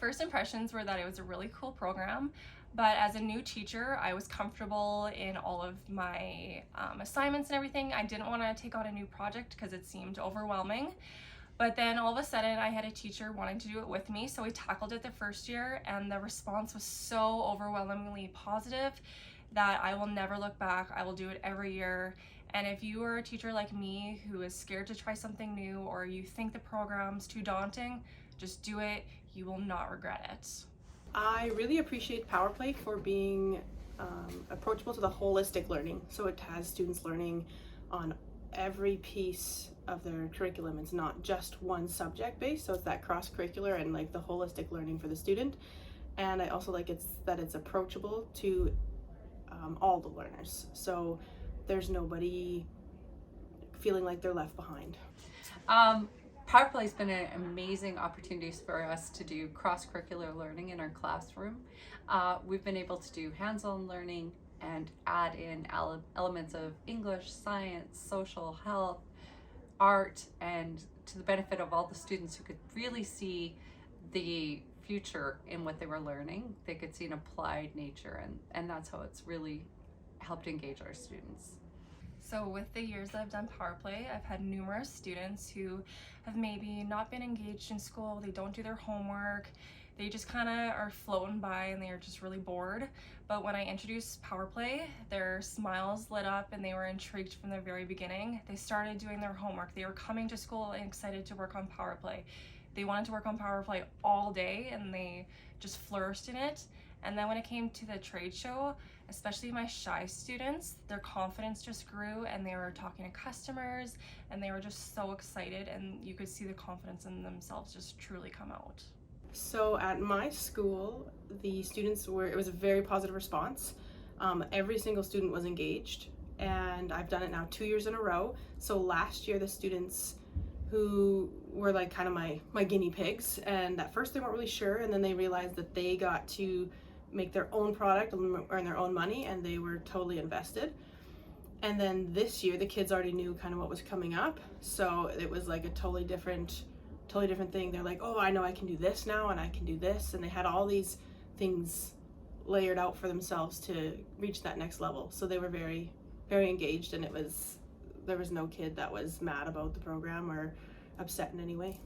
first impressions were that it was a really cool program, but as a new teacher, I was comfortable in all of my assignments and everything. I didn't want to take on a new project because it seemed overwhelming. But then all of a sudden I had a teacher wanting to do it with me, so we tackled it the first year, and the response was so overwhelmingly positive that I will never look back. I will do it every year. And if you are a teacher like me who is scared to try something new, or you think the program's too daunting, just do it. You will not regret it. I really appreciate PowerPlay for being approachable to the holistic learning. So it has students learning on every piece of their curriculum. It's not just one subject based, so it's that cross-curricular and like the holistic learning for the student. And I also like that it's approachable to all the learners. So there's nobody feeling like they're left behind. PowerPlay has been an amazing opportunity for us to do cross-curricular learning in our classroom. We've been able to do hands-on learning and add in elements of English, science, social, health, art, and to the benefit of all the students who could really see the future in what they were learning. They could see an applied nature, and that's how it's really helped engage our students. So with the years that I've done PowerPlay, I've had numerous students who have maybe not been engaged in school, they don't do their homework, they just kind of are floating by and they are just really bored. But when I introduced PowerPlay, their smiles lit up and they were intrigued from the very beginning. They started doing their homework, they were coming to school and excited to work on PowerPlay. They wanted to work on PowerPlay all day and they just flourished in it. And then when it came to the trade show, especially my shy students, their confidence just grew and they were talking to customers and they were just so excited, and you could see the confidence in themselves just truly come out. So at my school, the students it was a very positive response. Every single student was engaged, and I've done it now 2 years in a row. So last year, the students who were like kind of my guinea pigs, and at first they weren't really sure, and then they realized that they got to make their own product and earn their own money, and they were totally invested. And then this year the kids already knew kind of what was coming up, so it was like a totally different thing. They're like, oh, I know I can do this now and I can do this, and they had all these things layered out for themselves to reach that next level. So they were very, very engaged, and there was no kid that was mad about the program or upset in any way.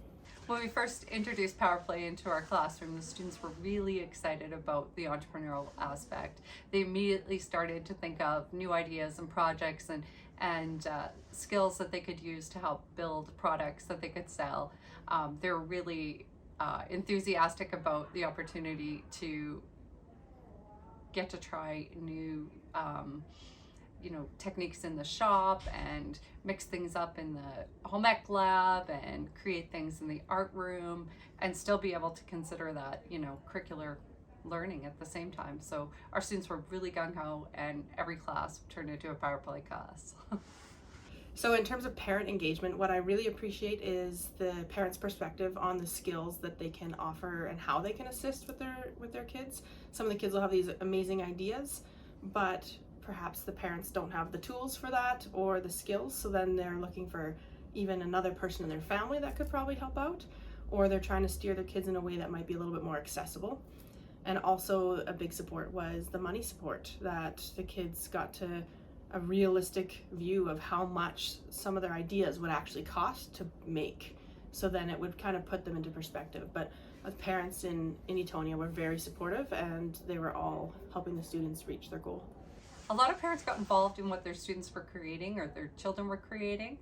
When we first introduced PowerPlay into our classroom, the students were really excited about the entrepreneurial aspect. They immediately started to think of new ideas and projects and skills that they could use to help build products that they could sell. They're really enthusiastic about the opportunity to get to try new techniques in the shop and mix things up in the home ec lab and create things in the art room and still be able to consider that, curricular learning at the same time. So our students were really gung-ho, and every class turned into a PowerPlay class. So in terms of parent engagement, what I really appreciate is the parents' perspective on the skills that they can offer and how they can assist with their kids. Some of the kids will have these amazing ideas, but perhaps the parents don't have the tools for that or the skills, so then they're looking for even another person in their family that could probably help out, or they're trying to steer their kids in a way that might be a little bit more accessible. And also a big support was the money support, that the kids got to a realistic view of how much some of their ideas would actually cost to make. So then it would kind of put them into perspective. But the parents in Etonia were very supportive, and they were all helping the students reach their goal. A lot of parents got involved in what their students were creating or their children were creating.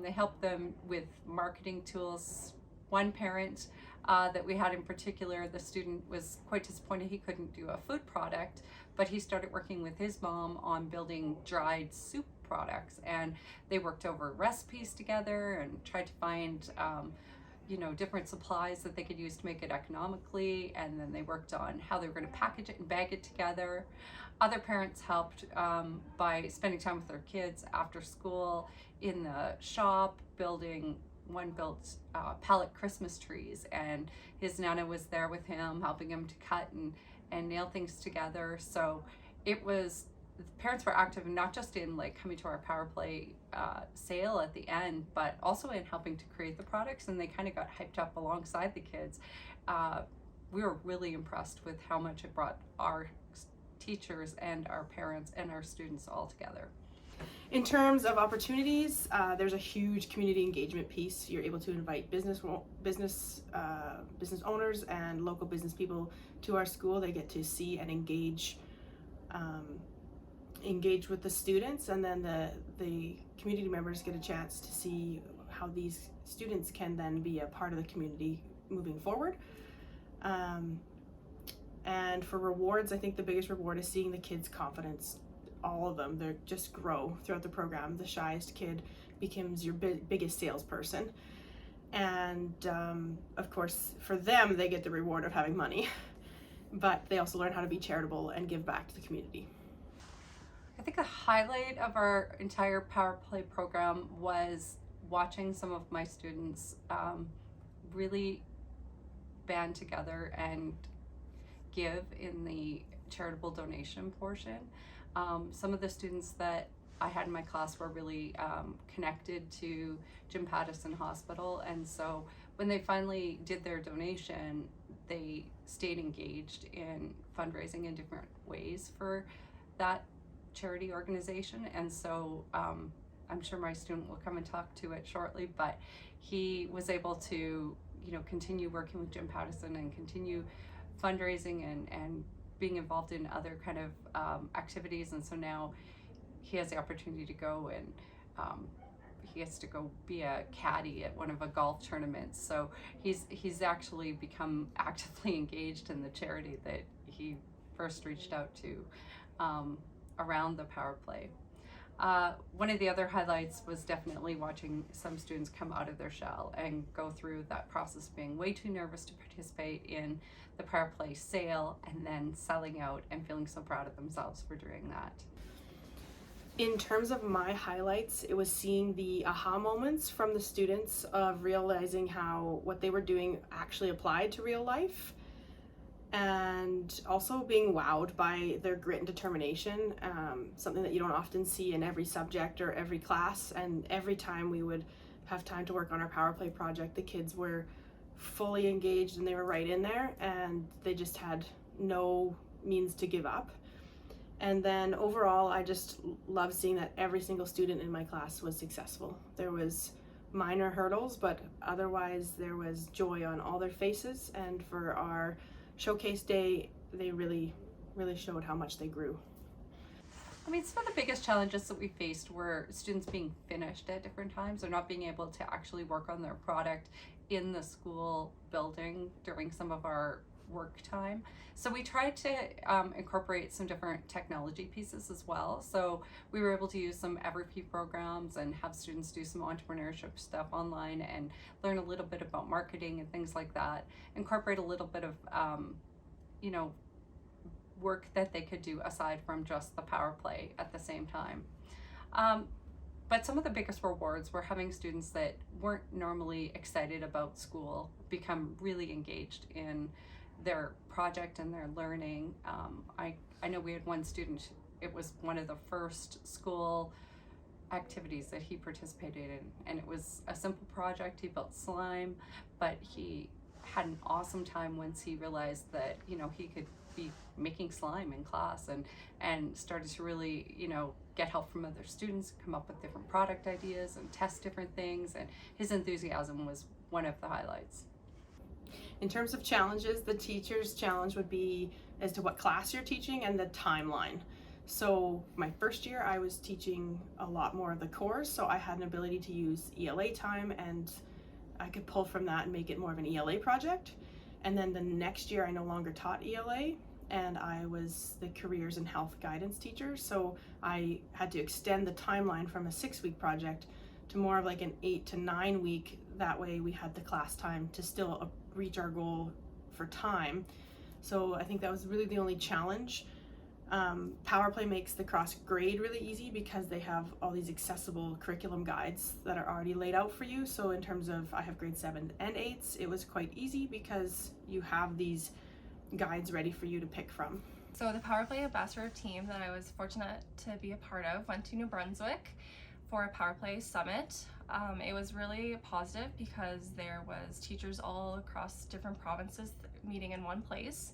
They helped them with marketing tools. One parent that we had in particular, the student was quite disappointed he couldn't do a food product, but he started working with his mom on building dried soup products, and they worked over recipes together and tried to find different supplies that they could use to make it economically, and then they worked on how they were going to package it and bag it together. Other parents helped by spending time with their kids after school in the shop, one built pallet Christmas trees, and his nana was there with him, helping him to cut and nail things together. So the parents were active, not just in like coming to our PowerPlay sale at the end, but also in helping to create the products, and they kind of got hyped up alongside the kids. we were really impressed with how much it brought our teachers and our parents and our students all together. In terms of opportunities, there's a huge community engagement piece. You're able to invite business owners and local business people to our school. They get to see and engage with the students, and then the community members get a chance to see how these students can then be a part of the community moving forward. And for rewards, I think the biggest reward is seeing the kids' confidence. All of them, they just grow throughout the program. The shyest kid becomes your biggest salesperson, and of course for them they get the reward of having money, but they also learn how to be charitable and give back to the community. I think the highlight of our entire PowerPlay program was watching some of my students really band together and give in the charitable donation portion. Some of the students that I had in my class were really connected to Jim Pattison Hospital, and so when they finally did their donation, they stayed engaged in fundraising in different ways for that charity organization. And so I'm sure my student will come and talk to it shortly, but he was able to, continue working with Jim Pattison and continue fundraising and being involved in other kind of activities. And so now he has the opportunity to go and he gets to go be a caddy at one of a golf tournaments. So he's actually become actively engaged in the charity that he first reached out to around the PowerPlay. One of the other highlights was definitely watching some students come out of their shell and go through that process of being way too nervous to participate in the PowerPlay sale, and then selling out and feeling so proud of themselves for doing that. In terms of my highlights, it was seeing the aha moments from the students of realizing how what they were doing actually applied to real life, and also being wowed by their grit and determination, something that you don't often see in every subject or every class. And every time we would have time to work on our PowerPlay project, the kids were fully engaged and they were right in there, and they just had no means to give up. And then overall, I just love seeing that every single student in my class was successful. There was minor hurdles, but otherwise there was joy on all their faces. And for our showcase day, they really showed how much they grew. I mean, some of the biggest challenges that we faced were students being finished at different times, or not being able to actually work on their product in the school building during some of our work time. So we tried to incorporate some different technology pieces as well. So we were able to use some Everfee programs and have students do some entrepreneurship stuff online and learn a little bit about marketing and things like that. Incorporate a little bit of work that they could do aside from just the PowerPlay at the same time. But some of the biggest rewards were having students that weren't normally excited about school become really engaged in their project and their learning. I know we had one student, it was one of the first school activities that he participated in, and it was a simple project. He built slime, but he had an awesome time once he realized that he could be making slime in class, and started to really get help from other students, come up with different product ideas and test different things, and his enthusiasm was one of the highlights. In terms of challenges, the teacher's challenge would be as to what class you're teaching and the timeline. So my first year I was teaching a lot more of the course, so I had an ability to use ELA time, and I could pull from that and make it more of an ELA project. And then the next year I no longer taught ELA, and I was the careers and health guidance teacher, so I had to extend the timeline from a 6-week project to more of like an 8 to 9 week. That way we had the class time to still reach our goal for time. So I think that was really the only challenge. PowerPlay makes the cross grade really easy because they have all these accessible curriculum guides that are already laid out for you. So in terms of, I have grade 7 and 8s, it was quite easy because you have these guides ready for you to pick from. So the PowerPlay ambassador team that I was fortunate to be a part of went to New Brunswick for a PowerPlay summit. It was really positive because there was teachers all across different provinces, meeting in one place.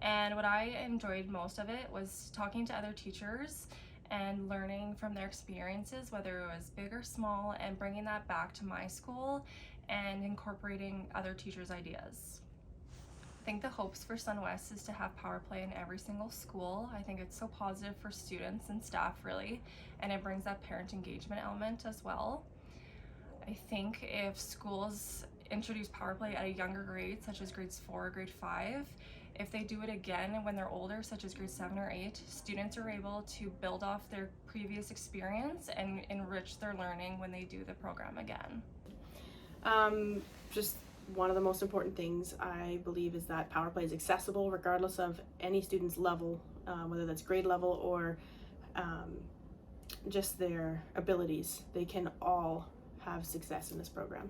And what I enjoyed most of it was talking to other teachers and learning from their experiences, whether it was big or small, and bringing that back to my school and incorporating other teachers' ideas. I think the hopes for SunWest is to have PowerPlay in every single school. I think it's so positive for students and staff, really, and it brings that parent engagement element as well. I think if schools introduce PowerPlay at a younger grade, such as grades 4 or grade 5, if they do it again when they're older, such as grade 7 or 8, students are able to build off their previous experience and enrich their learning when they do the program again. Just one of the most important things I believe is that PowerPlay is accessible regardless of any student's level, whether that's grade level or just their abilities. They can all have success in this program.